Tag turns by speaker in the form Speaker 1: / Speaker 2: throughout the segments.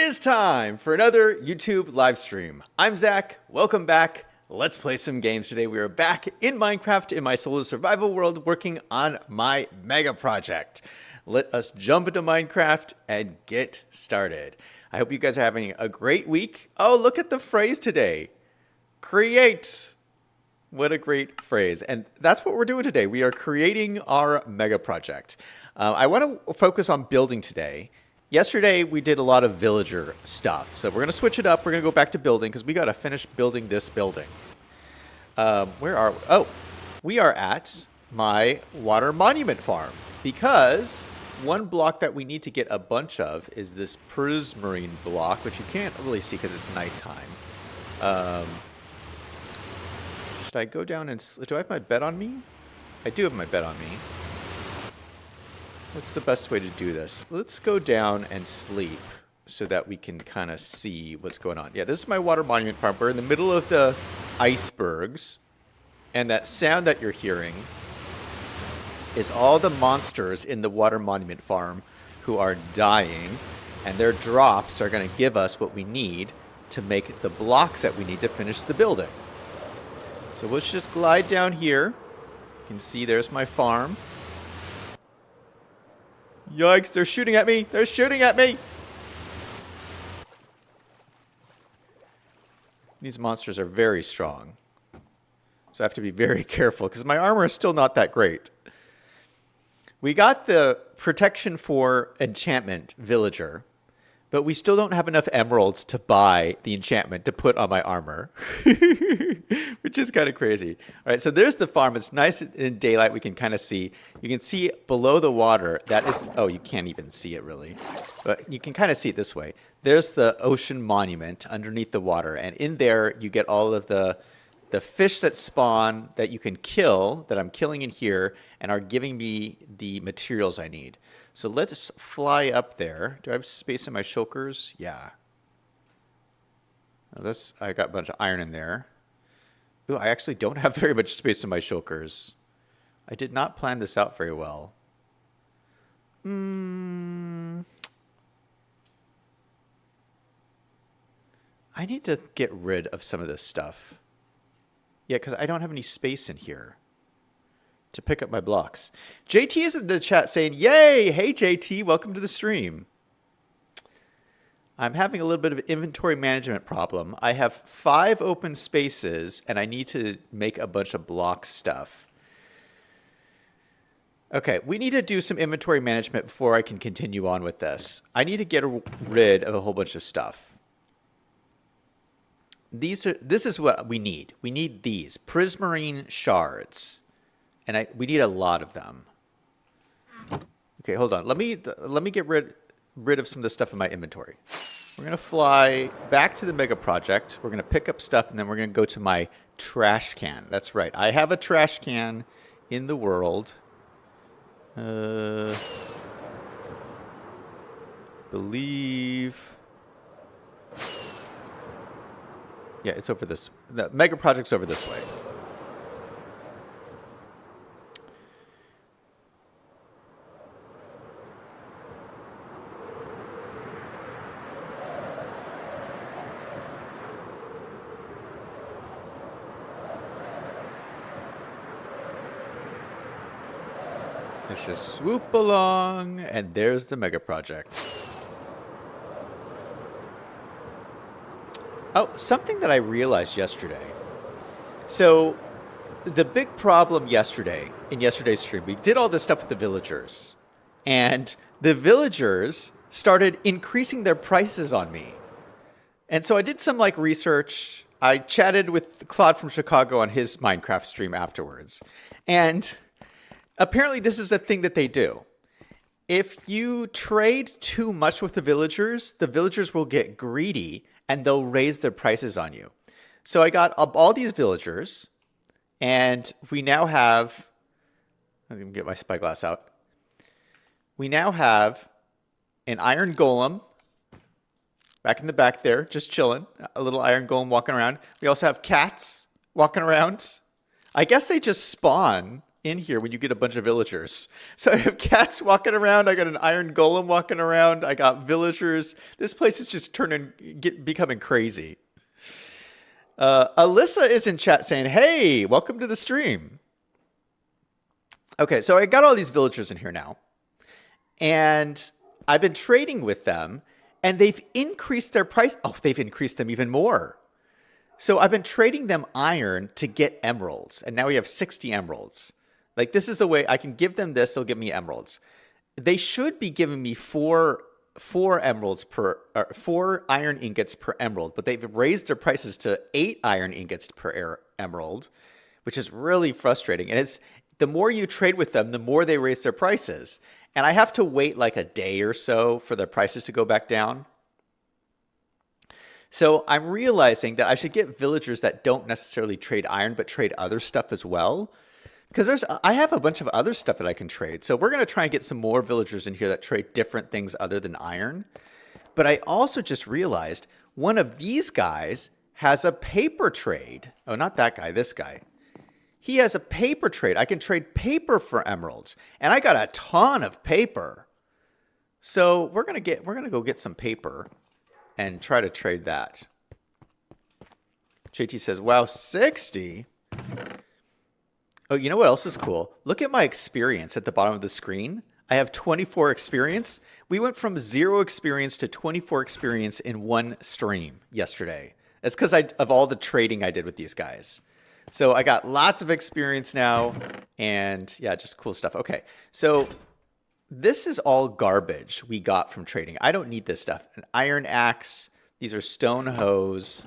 Speaker 1: is time for another YouTube live stream. I'm Zach. Welcome back. Let's play some games today. We are back in Minecraft in my solo survival world working on my mega project. Let us jump into Minecraft and get started. I hope you guys are having a great week. Oh, look at the phrase today. Create. What a great phrase. And that's what we're doing today. We are creating our mega project. I want to focus on building today. Yesterday, we did a lot of villager stuff. So we're going to switch it up. We're going to go back to building because we got to finish building this building. Where are we? Oh, we are at my water monument farm because one block that we need to get a bunch of is this prismarine block, which you can't really see because it's nighttime. Should I go down and... Do I have my bed on me? I do have my bed on me. What's the best way to do this? Let's go down and sleep so that we can kind of see what's going on. Yeah, this is my water monument farm. We're in the middle of the icebergs. And that sound that you're hearing is all the monsters in the water monument farm who are dying. And their drops are going to give us what we need to make the blocks that we need to finish the building. So let's just glide down here. You can see there's my farm. Yikes, they're shooting at me. They're shooting at me. These monsters are very strong. So I have to be very careful because my armor is still not that great. We got the protection for enchantment villager, but we still don't have enough emeralds to buy the enchantment to put on my armor, which is kind of crazy. All right, so there's the farm. It's nice in daylight. We can kind of see. You can see below the water. That is, oh, you can't even see it really, but you can kind of see it this way. There's the ocean monument underneath the water, and in there you get all of the fish that spawn that you can kill, that I'm killing in here, and are giving me the materials I need. So let's fly up there. Do I have space in my shulkers? Yeah. Oh, I got a bunch of iron in there. Ooh, I actually don't have very much space in my shulkers. I did not plan this out very well. I need to get rid of some of this stuff. Yeah, because I don't have any space in here to pick up my blocks. JT is in the chat saying, yay! Hey, JT, welcome to the stream. I'm having a little bit of an inventory management problem. I have 5 open spaces, and I need to make a bunch of block stuff. Okay, we need to do some inventory management before I can continue on with this. I need to get rid of a whole bunch of stuff. This is what we need. We need these prismarine shards. And we need a lot of them. Okay, hold on. Let me get rid of some of the stuff in my inventory. We're going to fly back to the mega project. We're going to pick up stuff, and then we're going to go to my trash can. That's right. I have a trash can in the world. Believe... Yeah, it's over this... The mega project's over this way. Let's just swoop along, and there's the mega project. Oh, something that I realized yesterday. So, the big problem yesterday, in yesterday's stream, we did all this stuff with the villagers. And the villagers started increasing their prices on me. And so I did some research. I chatted with Claude from Chicago on his Minecraft stream afterwards. And apparently this is a thing that they do. If you trade too much with the villagers will get greedy and they'll raise their prices on you. So I got all these villagers, and we now have... I'm going to get my spyglass out. We now have an iron golem back in the back there, just chilling. A little iron golem walking around. We also have cats walking around. I guess they just spawn in here when you get a bunch of villagers. So I have cats walking around. I got an iron golem walking around. I got villagers. This place is just becoming crazy. Alyssa is in chat saying, hey, welcome to the stream. Okay, so I got all these villagers in here now. And I've been trading with them. And they've increased their price. Oh, they've increased them even more. So I've been trading them iron to get emeralds. And now we have 60 emeralds. Like, this is a way I can give them this. They'll give me emeralds. They should be giving me four emeralds four iron ingots per emerald. But they've raised their prices to 8 iron ingots per emerald, which is really frustrating. And it's the more you trade with them, the more they raise their prices. And I have to wait like a day or so for their prices to go back down. So I'm realizing that I should get villagers that don't necessarily trade iron, but trade other stuff as well. Because I have a bunch of other stuff that I can trade. So we're going to try and get some more villagers in here that trade different things other than iron. But I also just realized one of these guys has a paper trade. Oh, not that guy, this guy. He has a paper trade. I can trade paper for emeralds. And I got a ton of paper. So we're going to go get some paper and try to trade that. JT says, wow, 60? Oh, you know what else is cool? Look at my experience at the bottom of the screen. I have 24 experience. We went from 0 experience to 24 experience in one stream yesterday. That's because of all the trading I did with these guys. So I got lots of experience now, and yeah, just cool stuff. Okay, so this is all garbage we got from trading. I don't need this stuff. An iron axe. These are stone hoes.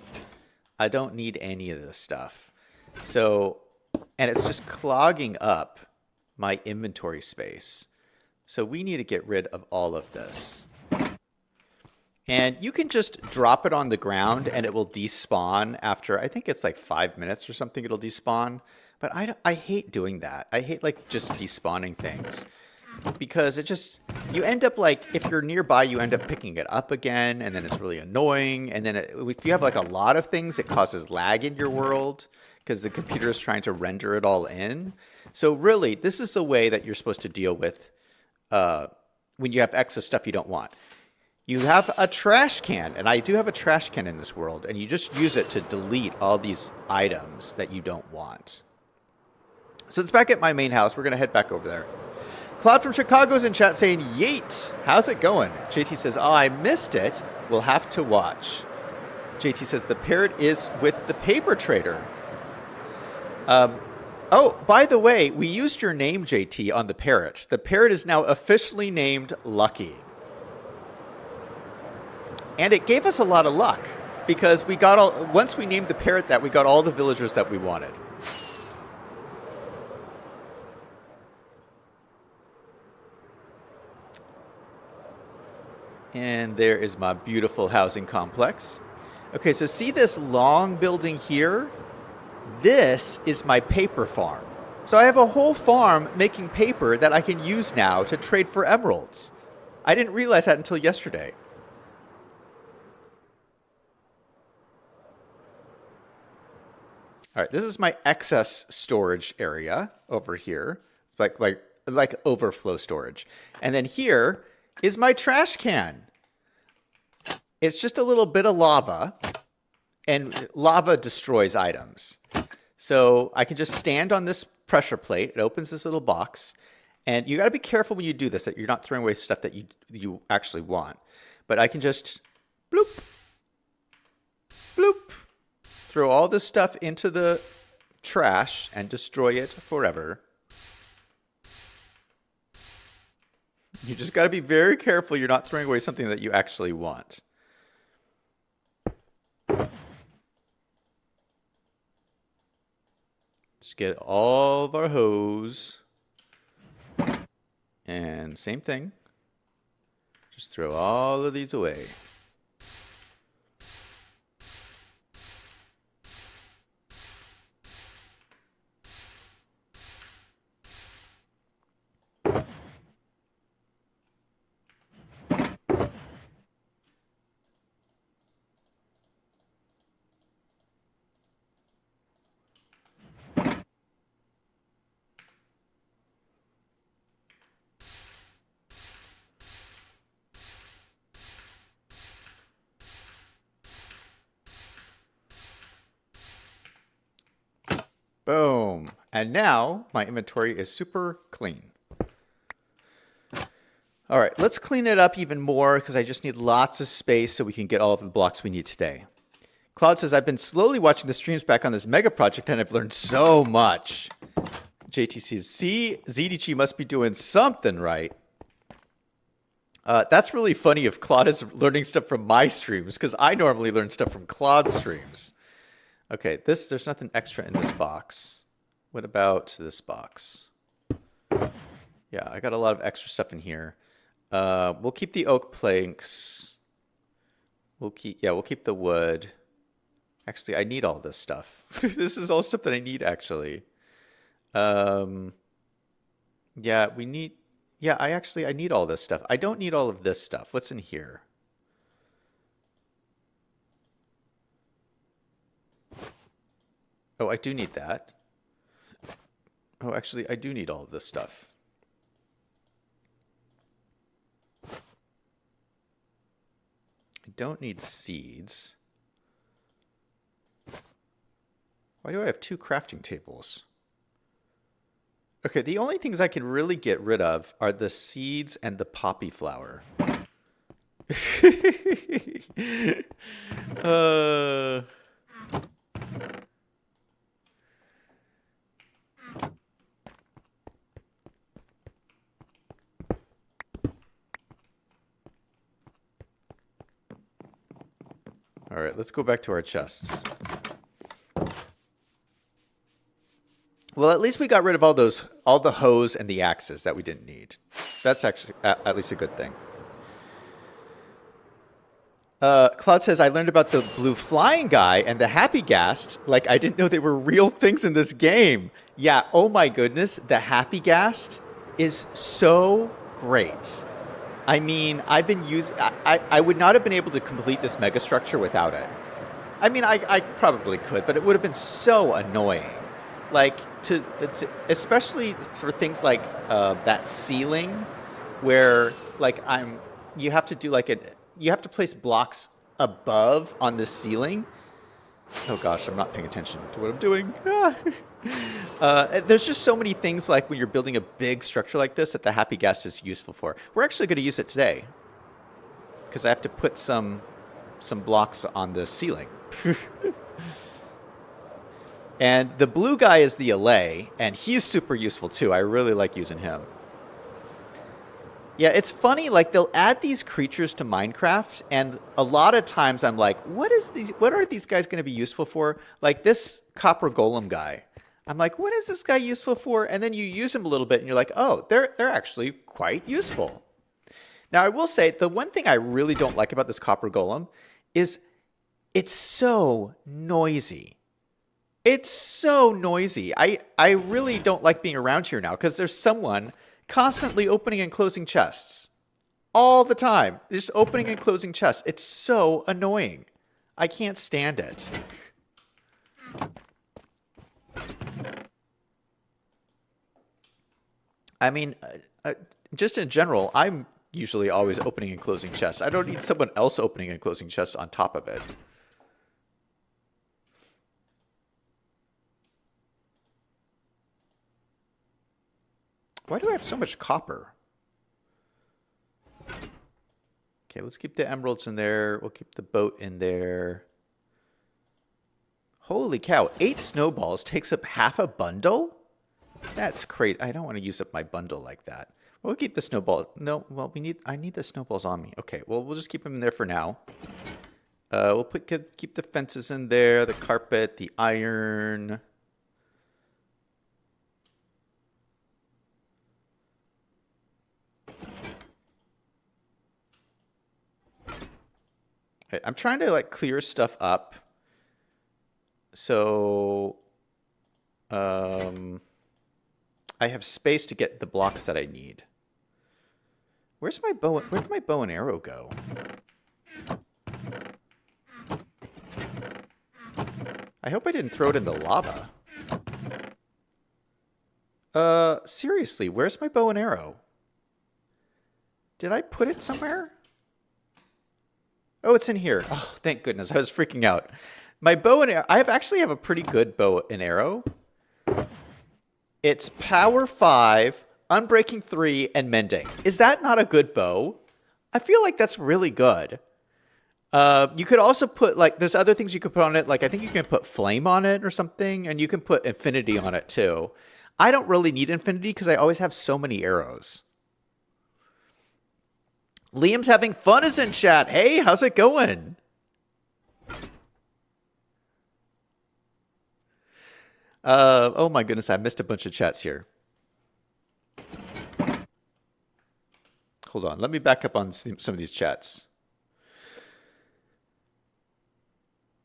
Speaker 1: I don't need any of this stuff. So, and it's just clogging up my inventory space. So we need to get rid of all of this. And you can just drop it on the ground and it will despawn after, I think it's like 5 minutes or something, it'll despawn. But I hate doing that. I hate like just despawning things. Because it just, you end up like, if you're nearby, you end up picking it up again, and then it's really annoying. And then if you have like a lot of things, it causes lag in your world because the computer is trying to render it all in. So really, this is the way that you're supposed to deal with when you have excess stuff you don't want. You have a trash can, and I do have a trash can in this world, and you just use it to delete all these items that you don't want. So it's back at my main house. We're going to head back over there. Claude from Chicago's in chat saying, yeet, how's it going? JT says, oh, I missed it. We'll have to watch. JT says, the parrot is with the paper trader. Oh, by the way, we used your name, JT, on the parrot. The parrot is now officially named Lucky. And it gave us a lot of luck because we got once we named the parrot that, we got all the villagers that we wanted. And there is my beautiful housing complex. Okay, so see this long building here? This is my paper farm. So I have a whole farm making paper that I can use now to trade for emeralds. I didn't realize that until yesterday. All right, this is my excess storage area over here. It's like overflow storage. And then here is my trash can. It's just a little bit of lava, and lava destroys items. So I can just stand on this pressure plate. It opens this little box. And you got to be careful when you do this, that you're not throwing away stuff that you actually want. But I can just bloop, bloop, throw all this stuff into the trash and destroy it forever. You just got to be very careful you're not throwing away something that you actually want. Just get all of our hose. And same thing. Just throw all of these away. Boom. And now my inventory is super clean. All right, let's clean it up even more because I just need lots of space so we can get all of the blocks we need today. Claude says, I've been slowly watching the streams back on this mega project and I've learned so much. JT says, see, ZDG must be doing something right. That's really funny if Claude is learning stuff from my streams because I normally learn stuff from Claude's streams. Okay, there's nothing extra in this box. What about this box? Yeah, I got a lot of extra stuff in here. We'll keep the oak planks. We'll keep the wood. Actually, I need all this stuff. This is all stuff that I need, actually. I need all this stuff. I don't need all of this stuff. What's in here? Oh, I do need that. Oh, actually, I do need all of this stuff. I don't need seeds. Why do I have 2 crafting tables? Okay, the only things I can really get rid of are the seeds and the poppy flower. All right, let's go back to our chests. Well, at least we got rid of all the hoes and the axes that we didn't need. That's actually at least a good thing. Claude says, I learned about the blue flying guy and the happy ghast. Like, I didn't know they were real things in this game. Yeah, oh my goodness, the happy ghast is so great. I mean, I've been using... I would not have been able to complete this mega structure without it. I mean, I probably could, but it would have been so annoying. Like, especially for things like that ceiling, where like you have to do you have to place blocks above on the ceiling. Oh gosh, I'm not paying attention to what I'm doing. There's just so many things like when you're building a big structure like this that the happy ghast is useful for. We're actually going to use it today because I have to put some blocks on the ceiling. And the blue guy is the allay, and he's super useful too. I really like using him. Yeah, it's funny, like they'll add these creatures to Minecraft, and a lot of times I'm like, what are these guys going to be useful for? Like this copper golem guy. I'm like, what is this guy useful for? And then you use him a little bit and you're like, oh, they're actually quite useful. Now I will say the one thing I really don't like about this copper golem is it's so noisy. It's so noisy. I really don't like being around here now because there's someone constantly opening and closing chests. All the time. Just opening and closing chests. It's so annoying. I can't stand it. I mean, just in general, I'm usually always opening and closing chests. I don't need someone else opening and closing chests on top of it. Why do I have so much copper? Okay, let's keep the emeralds in there. We'll keep the boat in there. Holy cow, 8 snowballs takes up half a bundle? That's crazy. I don't want to use up my bundle like that. We'll keep the snowball. No, well, I need the snowballs on me. Okay, well, we'll just keep them in there for now. We'll keep the fences in there, the carpet, the iron. Okay, I'm trying to like clear stuff up. So I have space to get the blocks that I need. Where'd my bow and arrow go? I hope I didn't throw it in the lava. Seriously, where's my bow and arrow? Did I put it somewhere? Oh, it's in here. Oh, thank goodness. I was freaking out. My bow and arrow, I actually have a pretty good bow and arrow. It's power 5, unbreaking 3, and mending. Is that not a good bow? I feel like that's really good. You could also put, like, there's other things you could put on it. Like, I think you can put flame on it or something, and you can put infinity on it too. I don't really need infinity because I always have so many arrows. Liam's having fun is in chat. Hey, how's it going? Oh my goodness, I missed a bunch of chats here. Hold on, let me back up on some of these chats.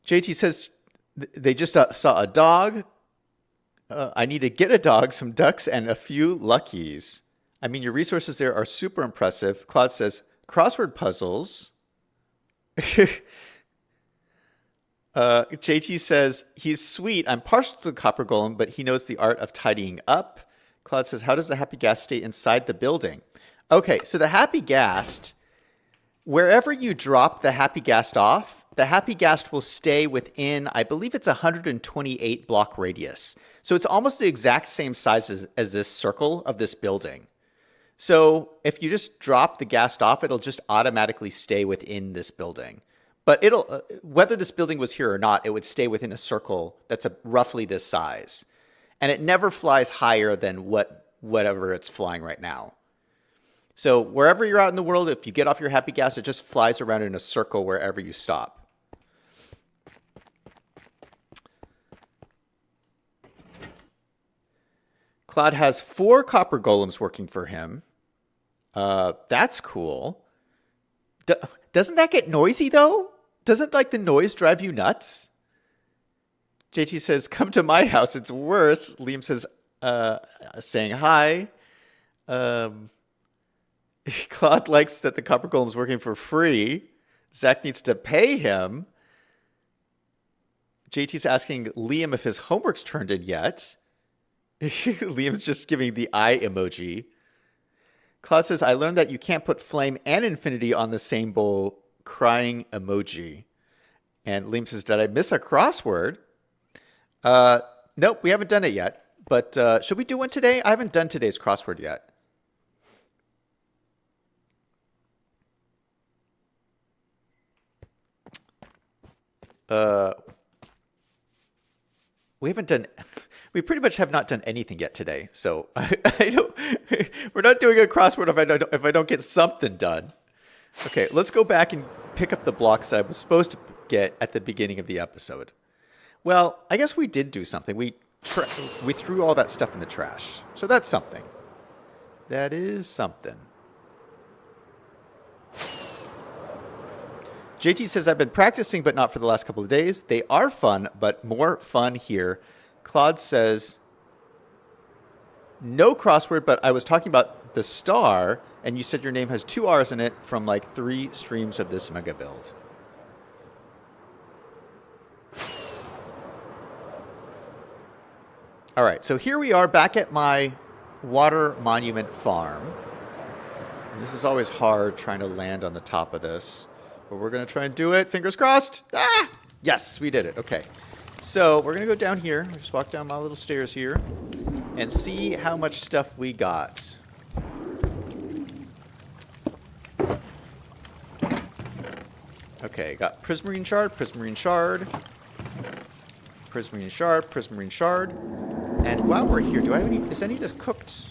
Speaker 1: JT says they just saw a dog. I need to get a dog, some ducks, and a few luckies. I mean, your resources there are super impressive. Claude says, crossword puzzles. JT says, he's sweet. I'm partial to the copper golem, but he knows the art of tidying up. Claude says, how does the happy ghast stay inside the building? Okay, so the happy ghast, wherever you drop the happy ghast off, the happy ghast will stay within, I believe it's 128 block radius. So it's almost the exact same size as this circle of this building. So if you just drop the ghast off, it'll just automatically stay within this building. But it'll, whether this building was here or not, it would stay within a circle that's roughly this size. And it never flies higher than whatever it's flying right now. So wherever you're out in the world, if you get off your happy ghast, it just flies around in a circle wherever you stop. Claude has 4 copper golems working for him. That's cool. Doesn't that get noisy, though? Doesn't, like, the noise drive you nuts? JT says, come to my house. It's worse. Liam says, saying hi. Claude likes that the copper golem's working for free. Zach needs to pay him. JT's asking Liam if his homework's turned in yet. Liam's just giving the eye emoji. Claude says, I learned that you can't put flame and infinity on the same bowl, crying emoji. And Liam says, did I miss a crossword? Nope, we haven't done it yet. But should we do one today? I haven't done today's crossword yet. We haven't done... We pretty much have not done anything yet today, so I don't. We're not doing a crossword if I don't get something done. Okay, let's go back and pick up the blocks that I was supposed to get at the beginning of the episode. Well, I guess we did do something. We threw all that stuff in the trash, so that's something. That is something. JT says, I've been practicing, but not for the last couple of days. They are fun, but more fun here. Claude says, no crossword, but I was talking about the star, and you said your name has 2 R's in it from like 3 streams of this mega build. All right, so here we are back at my water monument farm. And this is always hard trying to land on the top of this, but we're going to try and do it. Fingers crossed. Ah! Yes, we did it. Okay. So we're going to go down here, just walk down my little stairs here, and see how much stuff we got. Okay, got prismarine shard, prismarine shard, prismarine shard, prismarine shard. And while we're here, do I have any, is any of this cooked?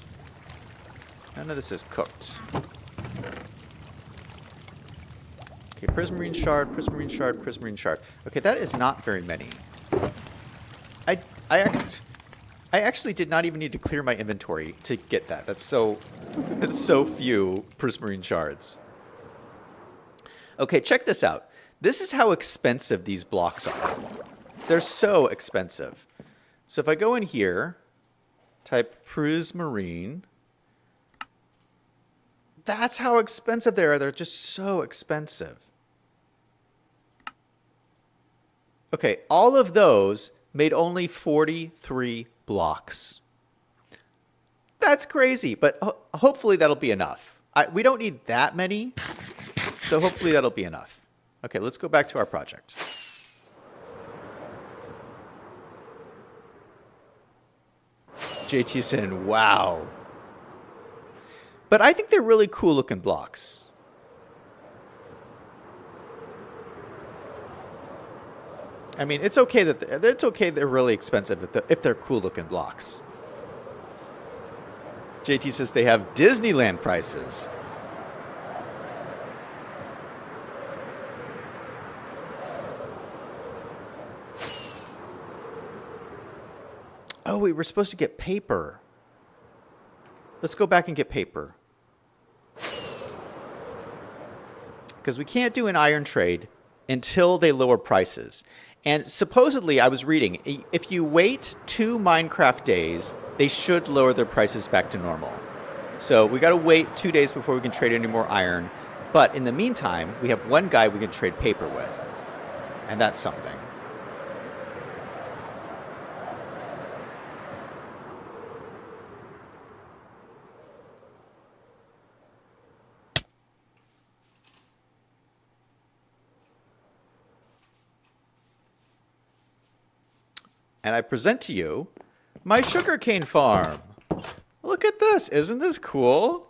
Speaker 1: None of this is cooked. Okay, prismarine shard, prismarine shard, prismarine shard. Okay, that is not very many. I actually did not even need to clear my inventory to get that. That's so few prismarine shards. Okay, check this out. This is how expensive these blocks are. They're so expensive. So if I go in here, type prismarine, that's how expensive they are. They're just so expensive. Okay, all of those made only 43 blocks. That's crazy, but hopefully that'll be enough. We don't need that many, so hopefully that'll be enough. Okay, let's go back to our project. JT Sin, wow. But I think they're really cool looking blocks. I mean, it's okay they're really expensive if they're cool looking blocks. JT says they have Disneyland prices. Oh, we were supposed to get paper. Let's go back and get paper. Because we can't do an iron trade until they lower prices. And supposedly, I was reading, if you wait 2 Minecraft days, they should lower their prices back to normal. So we got to wait 2 days before we can trade any more iron. But in the meantime, we have one guy we can trade paper with. And that's something. And I present to you my sugarcane farm. Look at this. Isn't this cool?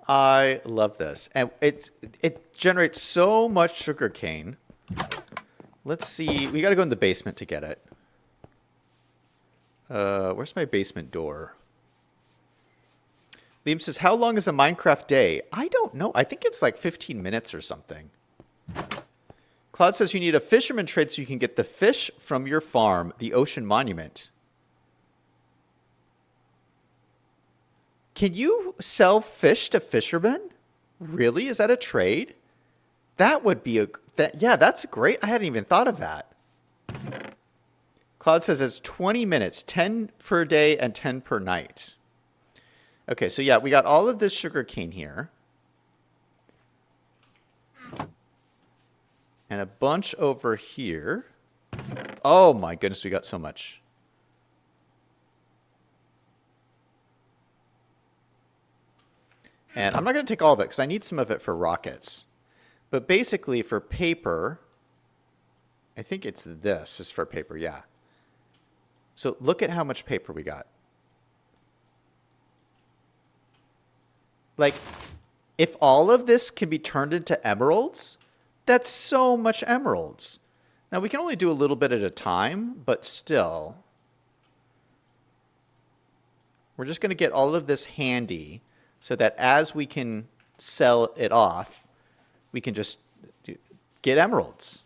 Speaker 1: I love this. And it generates so much sugarcane. Let's see. We got to go in the basement to get it. Where's my basement door? Liam says, how long is a Minecraft day? I don't know. I think it's like 15 minutes or something. Claude says you need a fisherman trade so you can get the fish from your farm, the ocean monument. Can you sell fish to fishermen? Really? Is that a trade? That would be yeah, that's great. I hadn't even thought of that. Claude says it's 20 minutes, 10 per day and 10 per night. Okay, so yeah, we got all of this sugar cane here. And a bunch over here. Oh my goodness, we got so much. And I'm not going to take all of it because I need some of it for rockets. But basically for paper, I think it's this is for paper, yeah. So look at how much paper we got. Like, if all of this can be turned into emeralds, that's so much emeralds. Now, we can only do a little bit at a time, but still. We're just going to get all of this handy so that as we can sell it off, we can just get emeralds.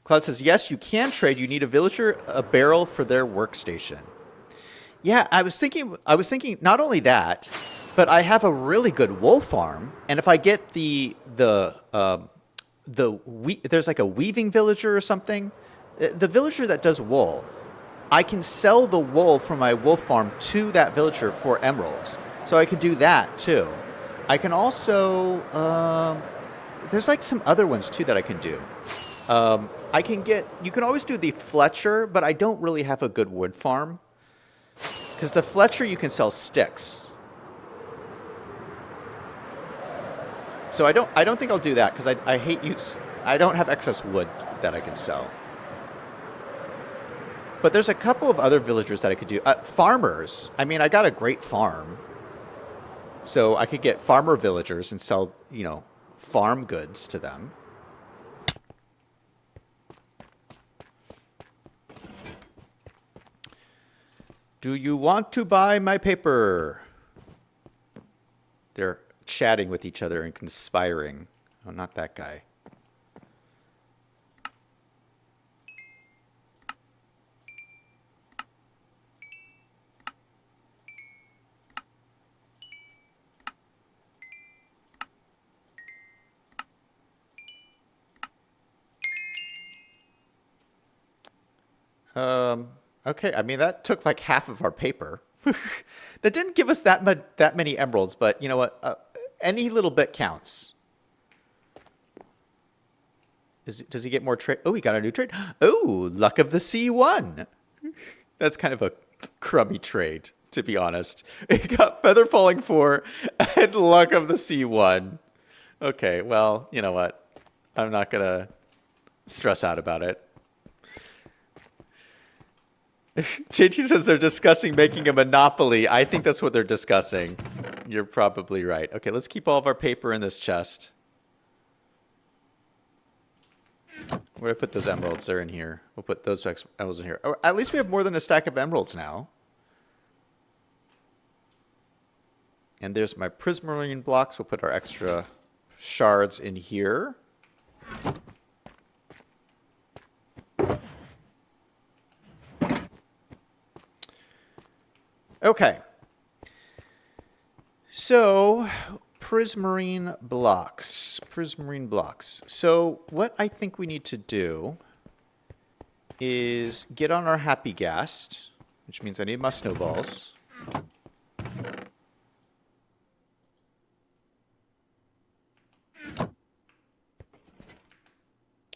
Speaker 1: Cloud says, yes, you can trade. You need a villager, a barrel for their workstation. Yeah, I was thinking not only that, but I have a really good wool farm, and if I get there's like a weaving villager or something, the villager that does wool, I can sell the wool from my wool farm to that villager for emeralds. So I could do that too. I can also there's like some other ones too that I can do. You can always do the Fletcher, but I don't really have a good wood farm. Because the Fletcher, you can sell sticks. So I don't think I'll do that because I don't have excess wood that I can sell. But there's a couple of other villagers that I could do. Farmers. I mean, I got a great farm. So I could get farmer villagers and sell, farm goods to them. Do you want to buy my paper? They're chatting with each other and conspiring. Oh, not that guy. Okay, I mean, that took like half of our paper. That didn't give us that many emeralds, but you know what? Any little bit counts. Does he get more trade? Oh, he got a new trade. Oh, Luck of the Sea 1. That's kind of a crummy trade, to be honest. He got Feather Falling 4 and Luck of the Sea 1. Okay, well, you know what? I'm not gonna stress out about it. JT says they're discussing making a monopoly. I think that's what they're discussing. You're probably right. Okay, let's keep all of our paper in this chest. Where do I put those emeralds? They're in here. We'll put those emeralds in here. Oh, at least we have more than a stack of emeralds now. And there's my prismarine blocks. We'll put our extra shards in here. Okay. So, prismarine blocks. Prismarine blocks. So, what I think we need to do is get on our happy ghast, which means I need my snowballs.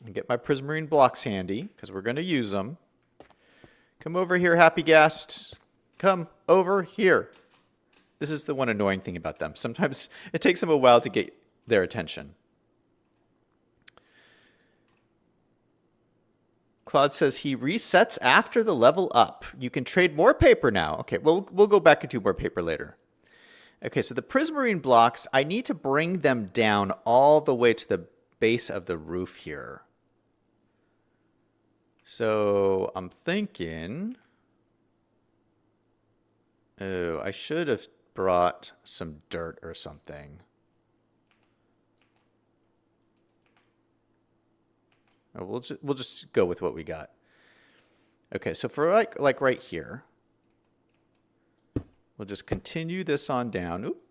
Speaker 1: And get my prismarine blocks handy, because we're going to use them. Come over here, happy ghast. Come over here. This is the one annoying thing about them. Sometimes it takes them a while to get their attention. Claude says he resets after the level up. You can trade more paper now. Okay, we'll go back and do more paper later. Okay, so the prismarine blocks, I need to bring them down all the way to the base of the roof here. So I'm thinking, oh, I should have brought some dirt or something. Oh, we'll just go with what we got. Okay, so for like right here, we'll just continue this on down. Oop.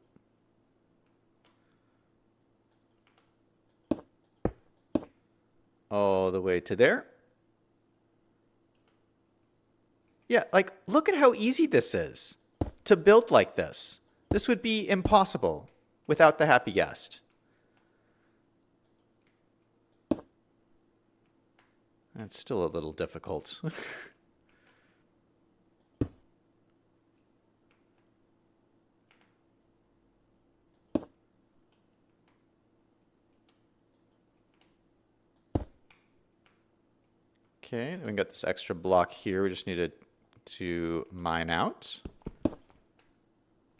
Speaker 1: All the way to there. Yeah, like, look at how easy this is to build like this. This would be impossible without the happy ghast. It's still a little difficult. Okay, then we got this extra block here. We just needed to mine out.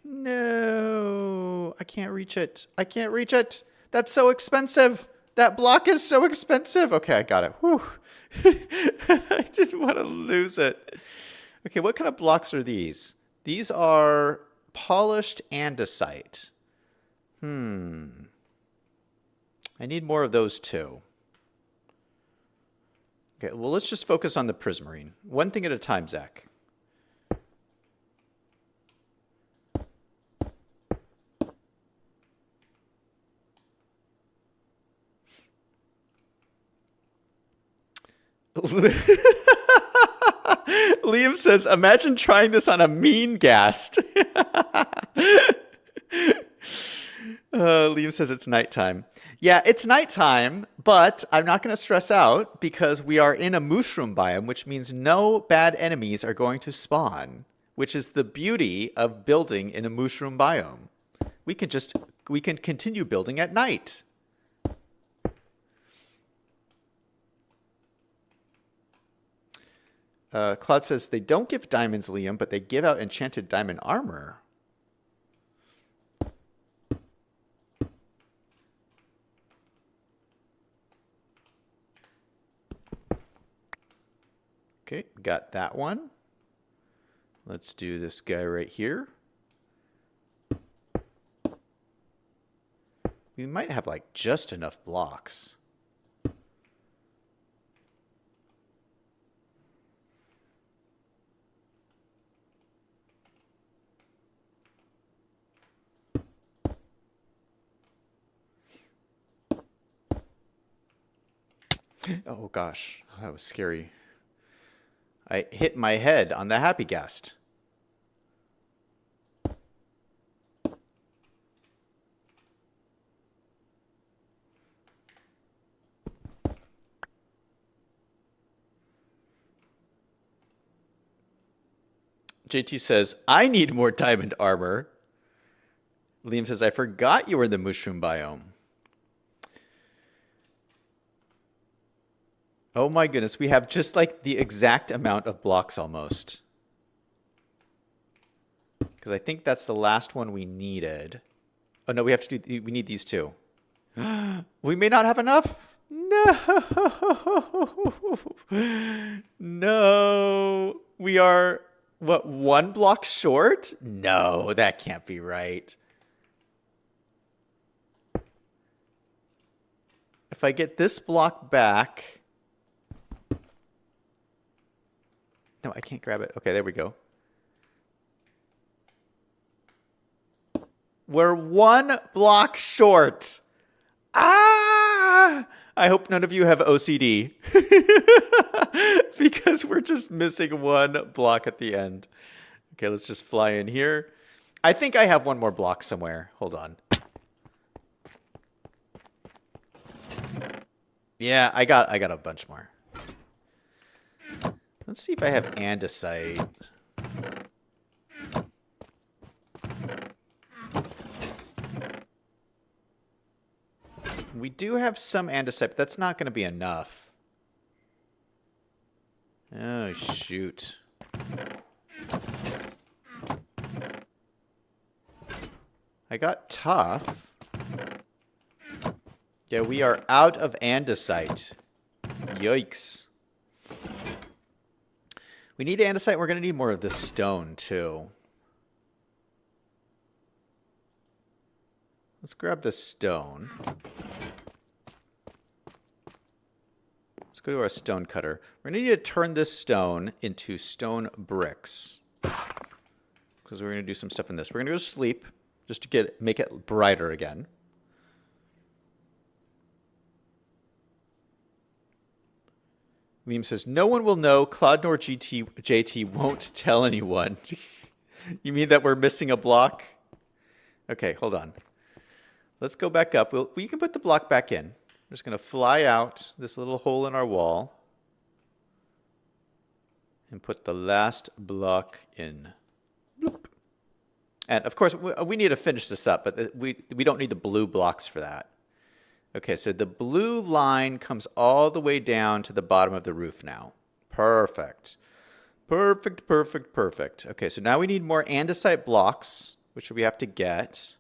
Speaker 1: No, I can't reach it. I can't reach it. That's so expensive. That block is so expensive. Okay, I got it. Whew. I didn't want to lose it. Okay, what kind of blocks are these? These are polished andesite. I need more of those too. Okay, well, let's just focus on the prismarine. One thing at a time, Zach. Liam says, imagine trying this on a mean ghast. Liam says it's nighttime. Yeah, it's nighttime, but I'm not going to stress out because we are in a mushroom biome, which means no bad enemies are going to spawn, which is the beauty of building in a mushroom biome. We can continue building at night. Claude says they don't give diamonds, Liam, but they give out enchanted diamond armor. Okay, got that one. Let's do this guy right here. We might have like just enough blocks. Oh gosh, that was scary. I hit my head on the happy ghast. JT says, I need more diamond armor. Liam says, I forgot you were in the mushroom biome. Oh my goodness, we have just like the exact amount of blocks almost. Because I think that's the last one we needed. Oh no, we have to do, we need these two. We may not have enough. No. No. We are, what, 1 block short? No, that can't be right. If I get this block back. No, I can't grab it. Okay, there we go. We're 1 block short. Ah! I hope none of you have OCD. Because we're just missing 1 block at the end. Okay, let's just fly in here. I think I have 1 more block somewhere. Hold on. Yeah, I got a bunch more. Let's see if I have andesite. We do have some andesite, but that's not going to be enough. Oh, shoot. I got tough. Yeah, we are out of andesite. Yikes. We need andesite. We're going to need more of this stone, too. Let's grab this stone. Let's go to our stone cutter. We're going to need to turn this stone into stone bricks. Because we're going to do some stuff in this. We're going to go to sleep just to make it brighter again. Liam says, no one will know. Claude nor JT won't tell anyone. You mean that we're missing a block? Okay, hold on. Let's go back up. We can put the block back in. We're just going to fly out this little hole in our wall and put the last block in. Bloop. And of course, we need to finish this up, but we don't need the blue blocks for that. Okay, so the blue line comes all the way down to the bottom of the roof now. Perfect. Perfect, perfect, perfect. Okay, so now we need more andesite blocks, which we have to get.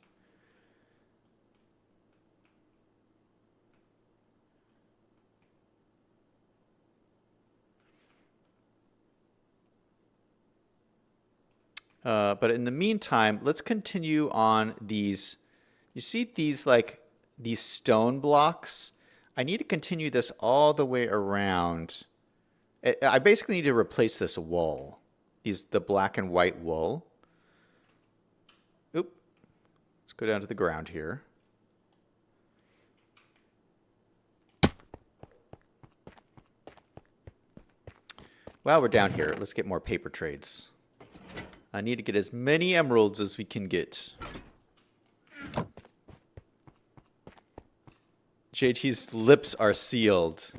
Speaker 1: But in the meantime, let's continue on these. You see these these stone blocks? I need to continue this all the way around. I basically need to replace this wool. The black and white wool. Oop. Let's go down to the ground here. While we're down here, let's get more paper trades. I need to get as many emeralds as we can get. JT's lips are sealed.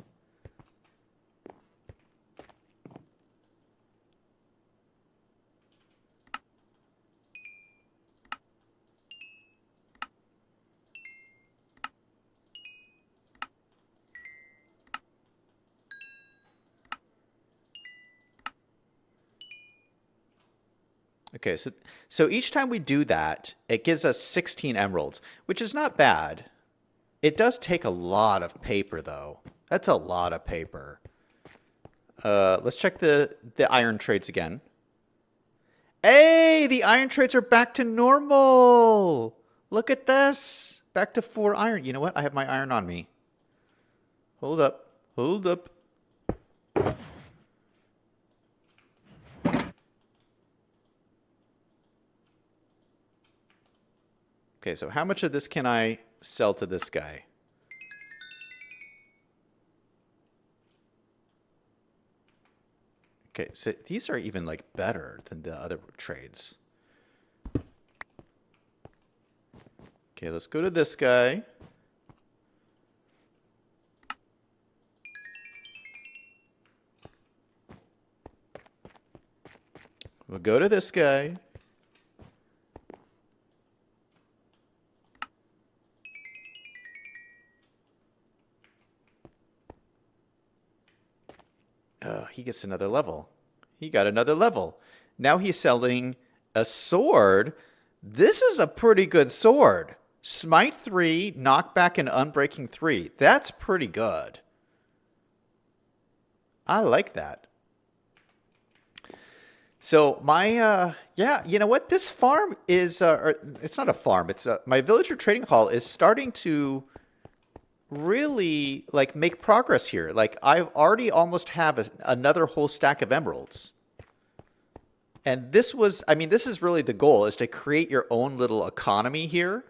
Speaker 1: Okay, so each time we do that, it gives us 16 emeralds, which is not bad. It does take a lot of paper, though. That's a lot of paper. Let's check the iron trades again. Hey, the iron trades are back to normal. Look at this. Back to 4 iron. You know what? I have my iron on me. Hold up. Hold up. Okay, so how much of this can I sell to this guy? Okay, so these are even like better than the other trades. Okay, let's go to this guy. We'll go to this guy. he gets another level. He got another level. Now he's selling a sword. This is a pretty good sword. Smite 3, knockback, and unbreaking 3. That's pretty good. I like that. So my, yeah, you know what? This farm is, it's not a farm. It's my villager trading hall is starting to really like make progress here. Like I already almost have another whole stack of emeralds. And this was, I mean, this is really the goal, is to create your own little economy here.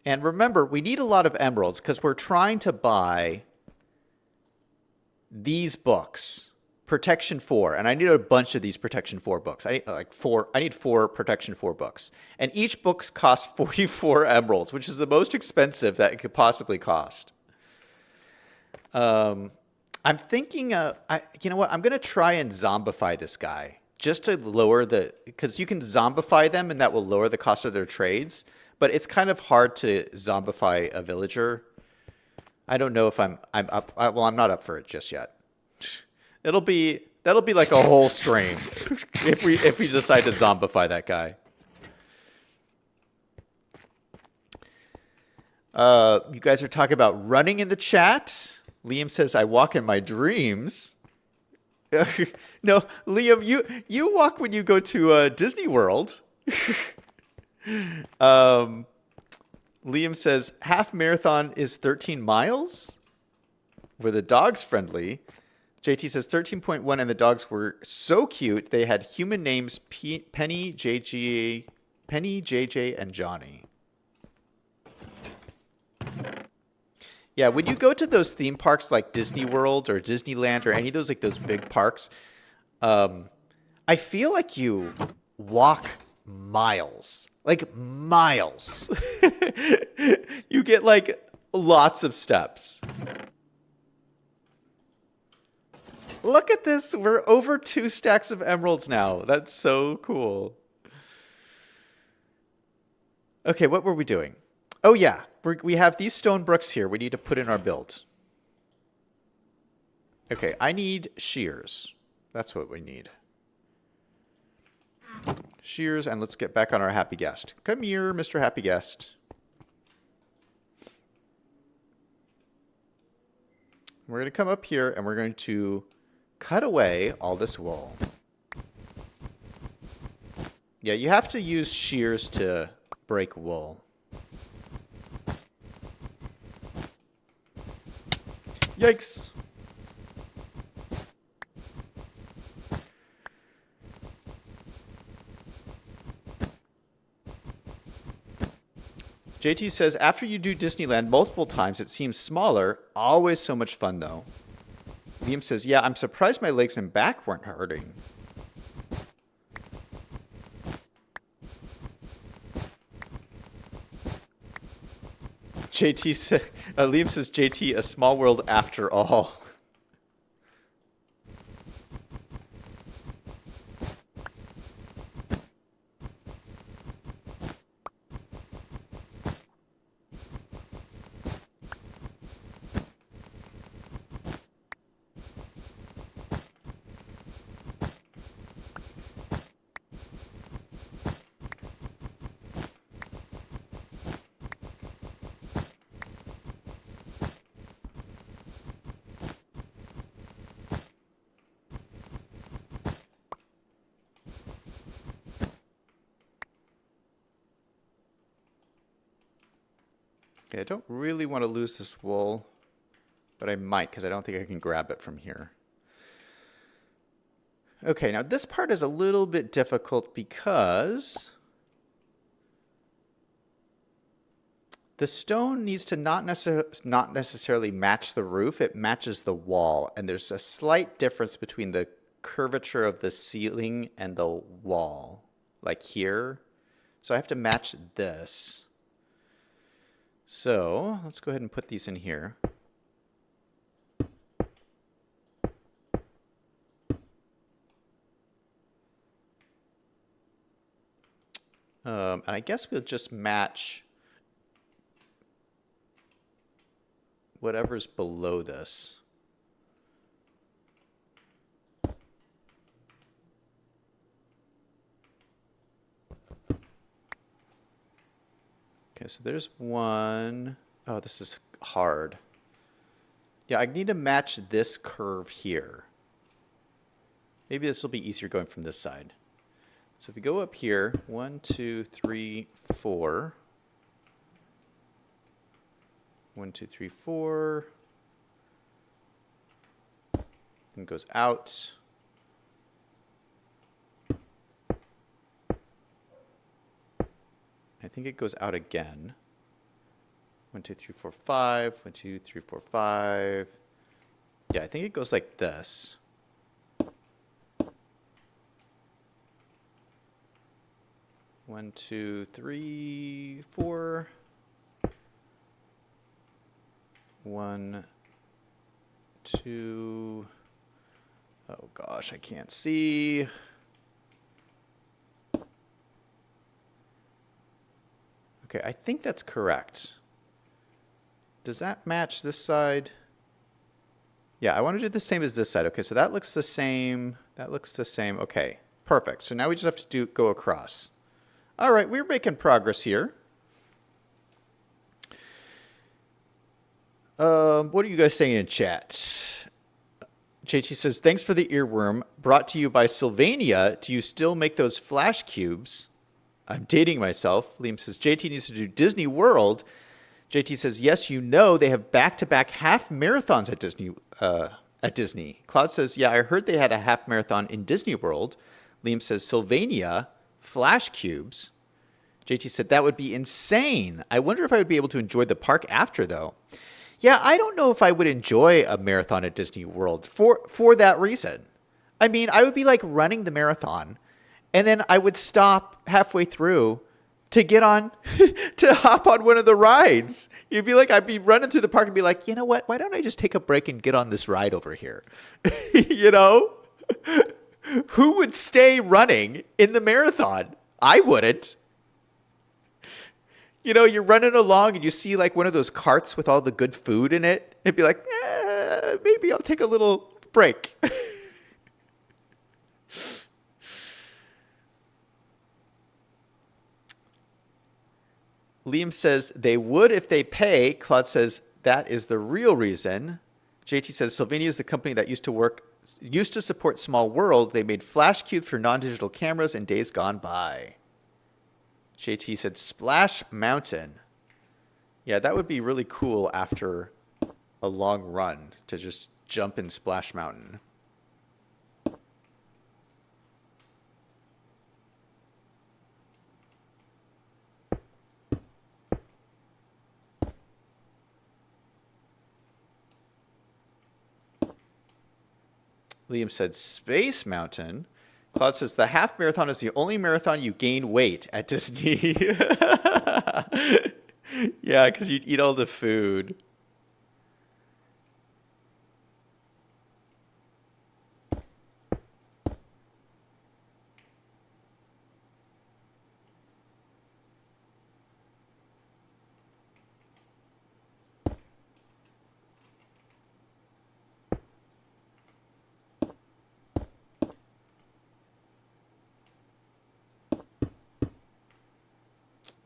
Speaker 1: And remember, we need a lot of emeralds because we're trying to buy these books. Protection 4, and I need a bunch of these Protection 4 books. I need I need 4 Protection 4 books. And each book costs 44 emeralds, which is the most expensive that it could possibly cost. I'm thinking, you know what? I'm going to try and zombify this guy just to lower because you can zombify them and that will lower the cost of their trades. But it's kind of hard to zombify a villager. I don't know if I'm up. Well, I'm not up for it just yet. That'll be like a whole stream if we decide to zombify that guy. You guys are talking about running in the chat. Liam says, I walk in my dreams. No, Liam, you walk when you go to Disney World. Liam says, half marathon is 13 miles? Were the dogs friendly? JT says 13.1 and the dogs were so cute. They had human names Penny, JJ, and Johnny. Yeah, when you go to those theme parks like Disney World or Disneyland or any of those like those big parks, I feel like you walk miles. Like miles. You get like lots of steps. Look at this. We're over 2 stacks of emeralds now. That's so cool. Okay, what were we doing? Oh, yeah. We have these stone bricks here. We need to put in our build. Okay, I need shears. That's what we need. Shears, and let's get back on our happy guest. Come here, Mr. Happy Guest. We're going to come up here, and we're going to cut away all this wool. Yeah, you have to use shears to break wool. Yikes. JT says, after you do Disneyland multiple times, it seems smaller. Always so much fun, though. Liam says, yeah, I'm surprised my legs and back weren't hurting. Liam says, JT, a small world after all. Okay, I don't really want to lose this wool, but I might because I don't think I can grab it from here. Okay, now this part is a little bit difficult because the stone needs to not necessarily match the roof, it matches the wall, and there's a slight difference between the curvature of the ceiling and the wall, like here. So I have to match this. So let's go ahead and put these in here. And I guess we'll just match whatever's below this. Okay, so there's one. Oh, this is hard. Yeah, I need to match this curve here. Maybe this will be easier going from this side. So if we go up here, 1, 2, 3, 4. 1, 2, 3, 4. And goes out. I think it goes out again. 1, 2, 3, 4, 5. 1, 2, 3, 4, 5. Yeah, I think it goes like this. One, two, three, 4. 1, 2. Oh gosh, I can't see. Okay, I think that's correct. Does that match this side? Yeah, I want to do the same as this side. Okay, so that looks the same. That looks the same. Okay, perfect. So now we just have to go across. All right, we're making progress here. What are you guys saying in chat? JT says, thanks for the earworm. Brought to you by Sylvania. Do you still make those flash cubes? I'm dating myself. Liam says, JT needs to do Disney World. JT says, yes, you know they have back-to-back half marathons at Disney. Cloud says, yeah, I heard they had a half marathon in Disney World. Liam says, Sylvania, flash cubes. JT said, that would be insane. I wonder if I would be able to enjoy the park after, though. Yeah, I don't know if I would enjoy a marathon at Disney World for that reason. I mean, I would be like running the marathon, and then I would stop halfway through to get on, to hop on one of the rides. You'd be like, I'd be running through the park and be like, you know what? Why don't I just take a break and get on this ride over here? You know? Who would stay running in the marathon? I wouldn't. You know, you're running along and you see like one of those carts with all the good food in it. And be like, maybe I'll take a little break. Liam says they would if they pay. Claude says that is the real reason. JT says Sylvania is the company that used to support Small World. They made flash cubes for non-digital cameras in days gone by. JT said Splash Mountain. Yeah, that would be really cool after a long run to just jump in Splash Mountain. Liam said Space Mountain. Cloud says the half marathon is the only marathon you gain weight at Disney. Yeah, because you'd eat all the food.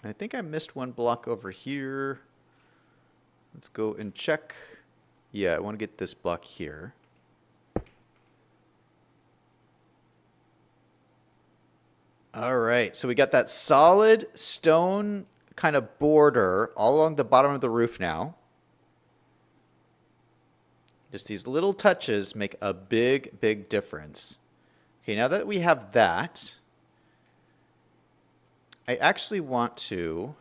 Speaker 1: I think I missed one block over here. Let's go and check. Yeah, I want to get this block here. All right, so we got that solid stone kind of border all along the bottom of the roof now. Just these little touches make a big, big difference. Okay, now that we have that, I actually want to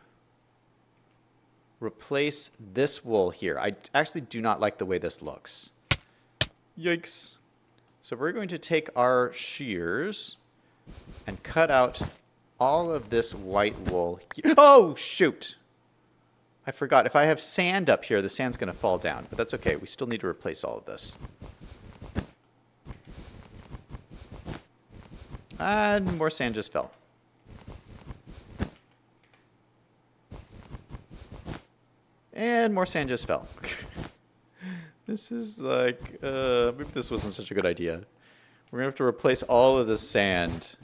Speaker 1: replace this wool here. I actually do not like the way this looks. Yikes. So we're going to take our shears and cut out all of this white wool. Oh, shoot. I forgot. If I have sand up here, the sand's going to fall down. But that's okay. We still need to replace all of this. And more sand just fell. And more sand just fell. This is like, maybe this wasn't such a good idea. We're going to have to replace all of this sand.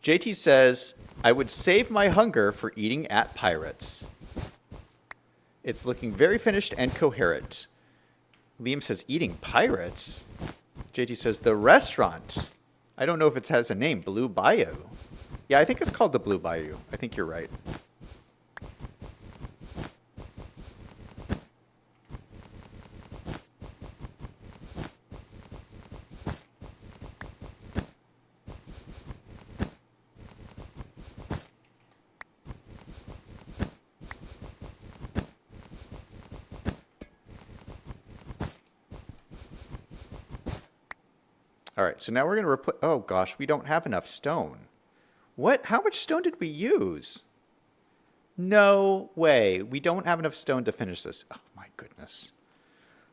Speaker 1: JT says, I would save my hunger for eating at Pirates. It's looking very finished and coherent. Liam says, eating Pirates? JT says, the restaurant. I don't know if it has a name. Blue Bayou. Yeah, I think it's called the Blue Bayou. I think you're right. All right, so now we're going to replace... Oh, gosh, we don't have enough stone. What? How much stone did we use? No way. We don't have enough stone to finish this. Oh, my goodness.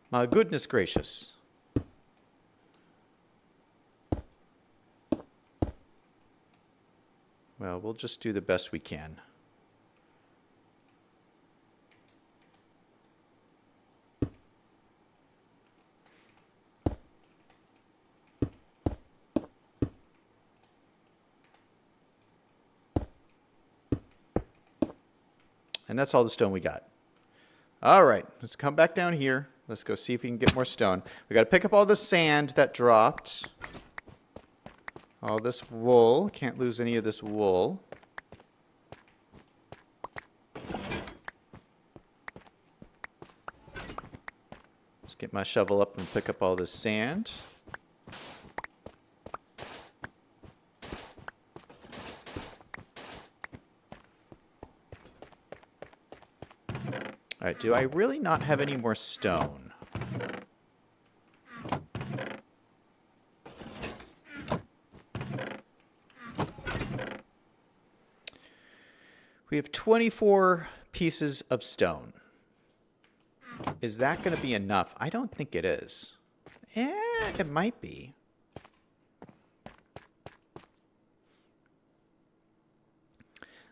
Speaker 1: My goodness gracious. Well, we'll just do the best we can. And that's all the stone we got. All right, let's come back down here. Let's go see if we can get more stone. We got to pick up all the sand that dropped. All this wool. Can't lose any of this wool. Let's get my shovel up and pick up all this sand. All right, do I really not have any more stone? We have 24 pieces of stone. Is that going to be enough? I don't think it is. It might be.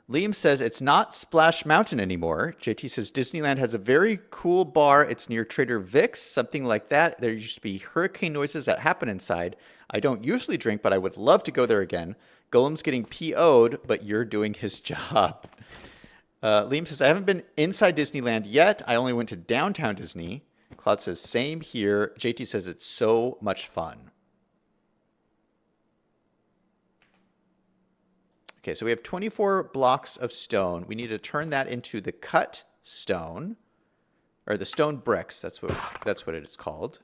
Speaker 1: Liam says it's not Splash Mountain anymore. JT says Disneyland has a very cool bar. It's near Trader Vic's, something like that. There used to be hurricane noises that happen inside. I don't usually drink, but I would love to go there again. Golem's getting PO'd, but you're doing his job. Liam says, I haven't been inside Disneyland yet. I only went to downtown Disney. Cloud says, same here. JT says it's so much fun. Okay, so we have 24 blocks of stone. We need to turn that into the cut stone, or the stone bricks. That's what it is called.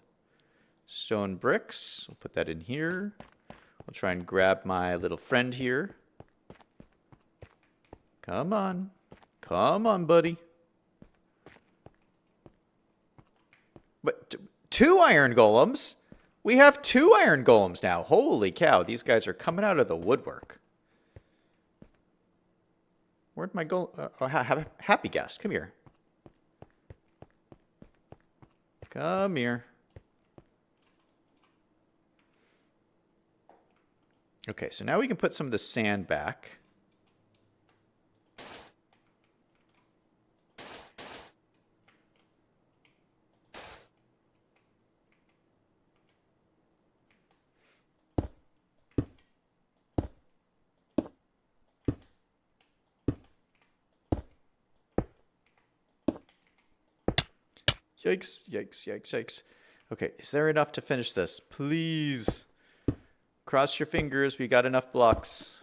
Speaker 1: Stone bricks. We'll put that in here. We'll try and grab my little friend here. Come on. Come on, buddy. But 2 iron golems? We have 2 iron golems now. Holy cow, these guys are coming out of the woodwork. Where'd my happy guest? Come here. Come here. Okay, so now we can put some of the sand back. Yikes, yikes, yikes, yikes. Okay, is there enough to finish this? Please. Cross your fingers, we got enough blocks.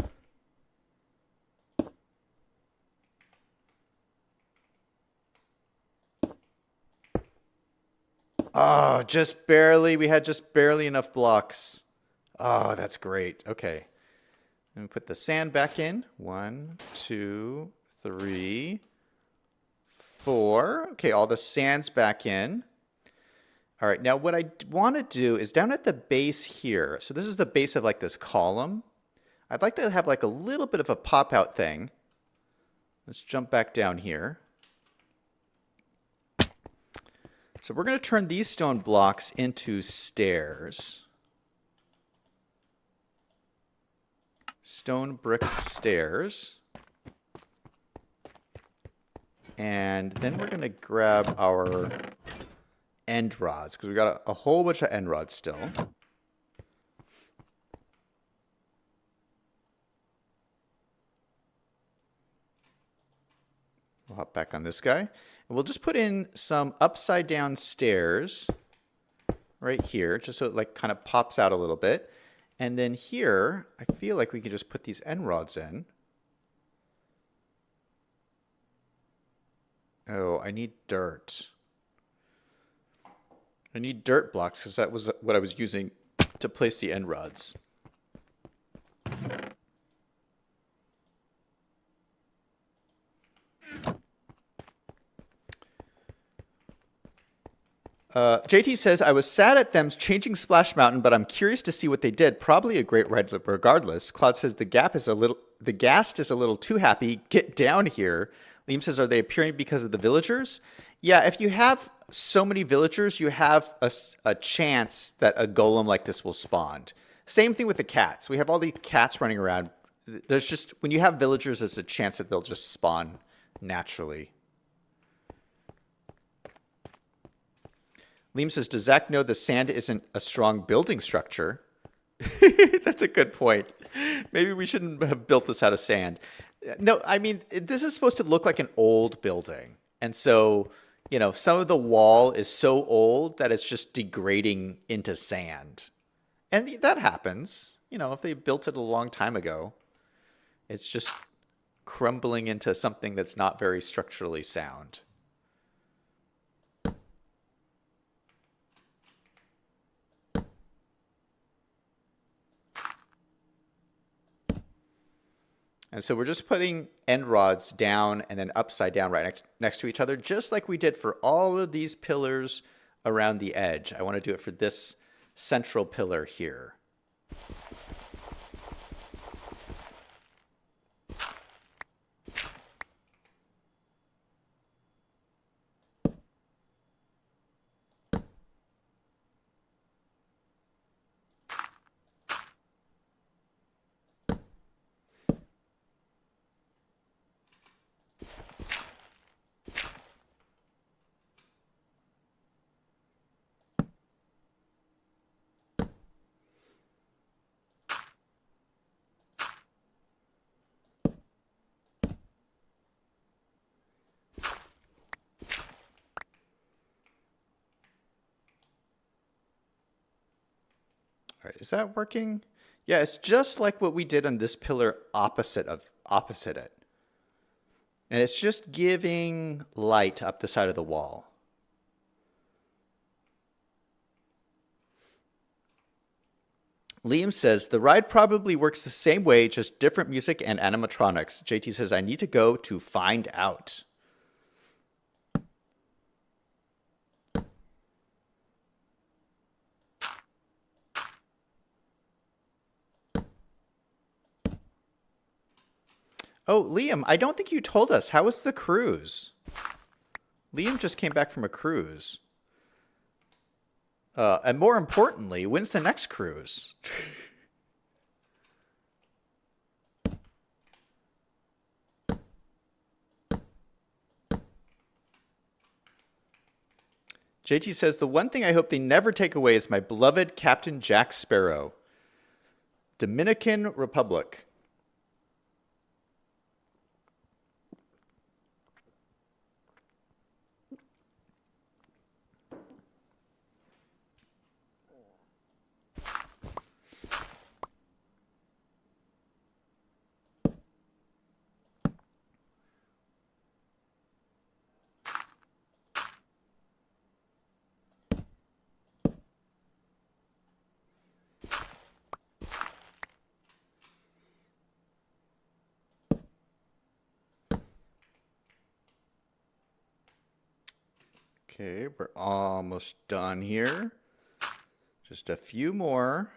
Speaker 1: Oh, just barely. We had just barely enough blocks. Oh, that's great. Okay. Let me put the sand back in. 1, 2, 3, 4. Okay, all the sand's back in. All right, now what I want to do is down at the base here. So this is the base of like this column. I'd like to have like a little bit of a pop out thing. Let's jump back down here. So we're going to turn these stone blocks into stairs. Stone brick stairs. And then we're going to grab our end rods, because we got a whole bunch of end rods still. We'll hop back on this guy. And we'll just put in some upside down stairs right here, just so it like kind of pops out a little bit. And then here, I feel like we can just put these end rods in. Oh, I need dirt. I need dirt blocks because that was what I was using to place the end rods. JT says, I was sad at them changing Splash Mountain, but I'm curious to see what they did. Probably a great ride regardless. Claude says, the ghast is a little too happy. Get down here. Liam says, are they appearing because of the villagers? Yeah, if you have so many villagers, you have a chance that a golem like this will spawn. Same thing with the cats. We have all the cats running around. There's just, when you have villagers, there's a chance that they'll just spawn naturally. Liam says, does Zach know the sand isn't a strong building structure? That's a good point. Maybe we shouldn't have built this out of sand. No, I mean, this is supposed to look like an old building. And so, you know, some of the wall is so old that it's just degrading into sand. And that happens. You know, if they built it a long time ago, it's just crumbling into something that's not very structurally sound. And so we're just putting end rods down and then upside down right next to each other, just like we did for all of these pillars around the edge. I want to do it for this central pillar here. All right, is that working? Yeah, it's just like what we did on this pillar opposite it. And it's just giving light up the side of the wall. Liam says, the ride probably works the same way, just different music and animatronics. JT says, I need to go to find out. Oh, Liam, I don't think you told us. How was the cruise? Liam just came back from a cruise. And more importantly, when's the next cruise? JT says, the one thing I hope they never take away is my beloved Captain Jack Sparrow. Dominican Republic. Okay, we're almost done here. Just a few more.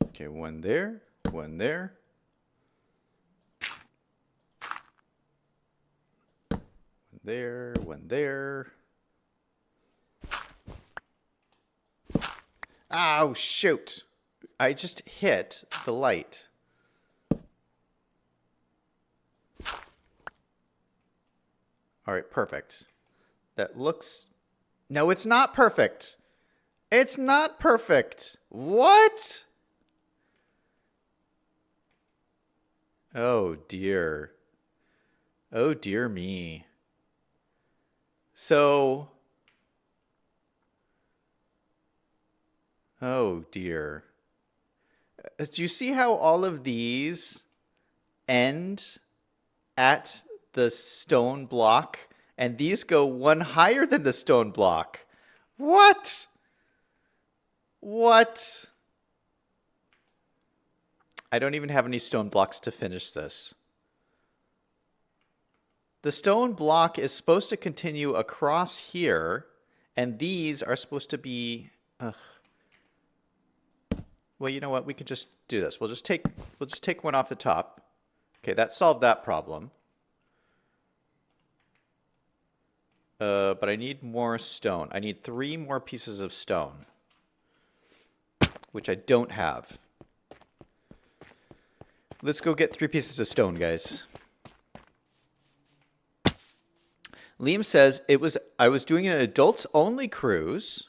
Speaker 1: Okay, one there, one there. One there, one there. Oh, shoot. I just hit the light. All right, perfect. That looks No, it's not perfect. It's not perfect. What? Oh, dear. Oh, dear me. So, oh, dear. Do you see how all of these end at the stone block? And these go one higher than the stone block. What? What? I don't even have any stone blocks to finish this. The stone block is supposed to continue across here, and these are supposed to be... Ugh. Well, you know what? We could just do this. We'll just take one off the top. Okay, that solved that problem. But I need more stone. I need 3 more pieces of stone, which I don't have. Let's go get 3 pieces of stone, guys. Liam says, I was doing an adults-only cruise,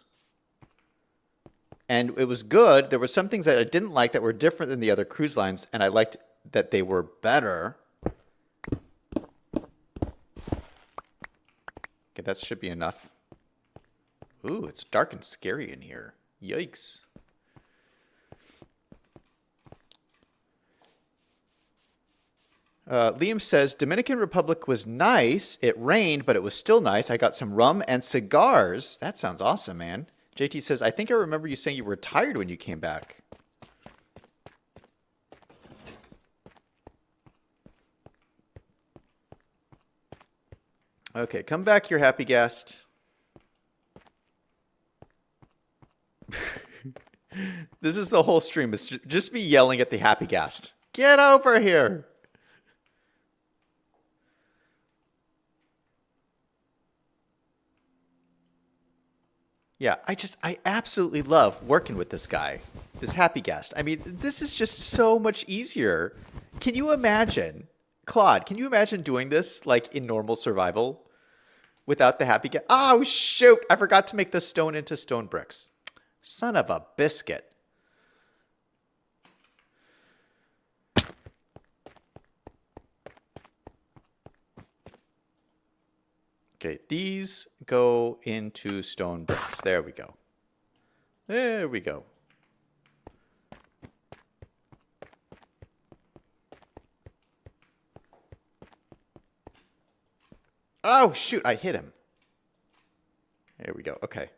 Speaker 1: and it was good. There were some things that I didn't like that were different than the other cruise lines, and I liked that they were better. Okay, that should be enough. Ooh, it's dark and scary in here. Yikes. Liam says, Dominican Republic was nice. It rained, but it was still nice. I got some rum and cigars. That sounds awesome, man. JT says, I think I remember you saying you were tired when you came back. Okay, come back here, happy guest. This is the whole stream. It's just me yelling at the happy guest. Get over here. Yeah, I absolutely love working with this guy, this happy guest. I mean, this is just so much easier. Can you imagine, Claude, can you imagine doing this like in normal survival without the happy guest? Oh, shoot, I forgot to make the stone into stone bricks. Son of a biscuit. Okay, these go into stone bricks. There we go. There we go. Oh, shoot, I hit him. There we go. Okay.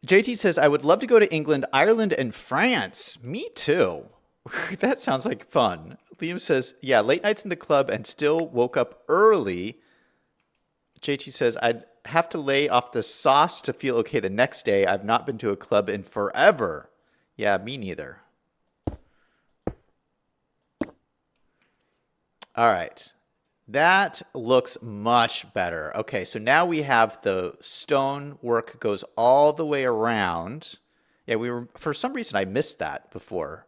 Speaker 1: JT says, I would love to go to England, Ireland, and France. Me too. That sounds like fun. Liam says, yeah, late nights in the club and still woke up early. JT says, I'd have to lay off the sauce to feel okay the next day. I've not been to a club in forever. Yeah, me neither. All right. That looks much better. Okay, so now we have the stone work goes all the way around. Yeah, for some reason I missed that before.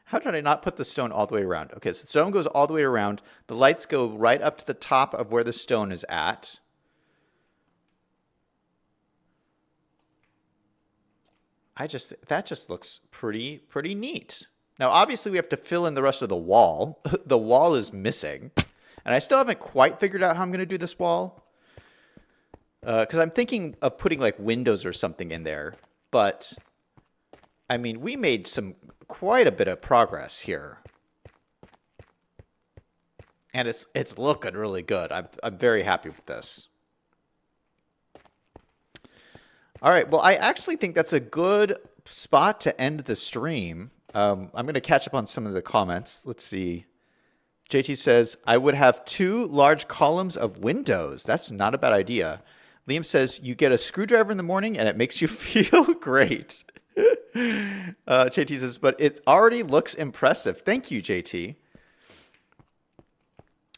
Speaker 1: How did I not put the stone all the way around? Okay, so the stone goes all the way around. The lights go right up to the top of where the stone is at. That just looks pretty neat. Now, obviously, we have to fill in the rest of the wall. The wall is missing. And I still haven't quite figured out how I'm going to do this wall. Because I'm thinking of putting like windows or something in there. But, I mean, we made quite a bit of progress here. And it's looking really good. I'm very happy with this. All right, well, I actually think that's a good spot to end the stream. I'm going to catch up on some of the comments. Let's see. JT says, I would have 2 large columns of windows. That's not a bad idea. Liam says, you get a screwdriver in the morning and it makes you feel great. JT says, but it already looks impressive. Thank you, JT.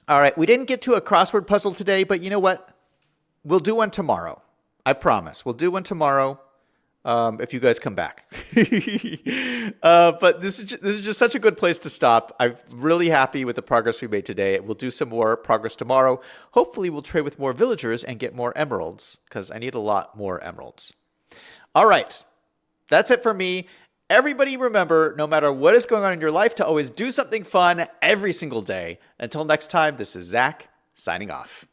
Speaker 1: All right, we didn't get to a crossword puzzle today, but you know what? We'll do one tomorrow. I promise. We'll do one tomorrow. if you guys come back. But this is just such a good place to stop. I'm really happy with the progress we made today. We'll do some more progress tomorrow. Hopefully, we'll trade with more villagers and get more emeralds, because I need a lot more emeralds. All right, that's it for me. Everybody remember, no matter what is going on in your life, to always do something fun every single day. Until next time, this is Zach signing off.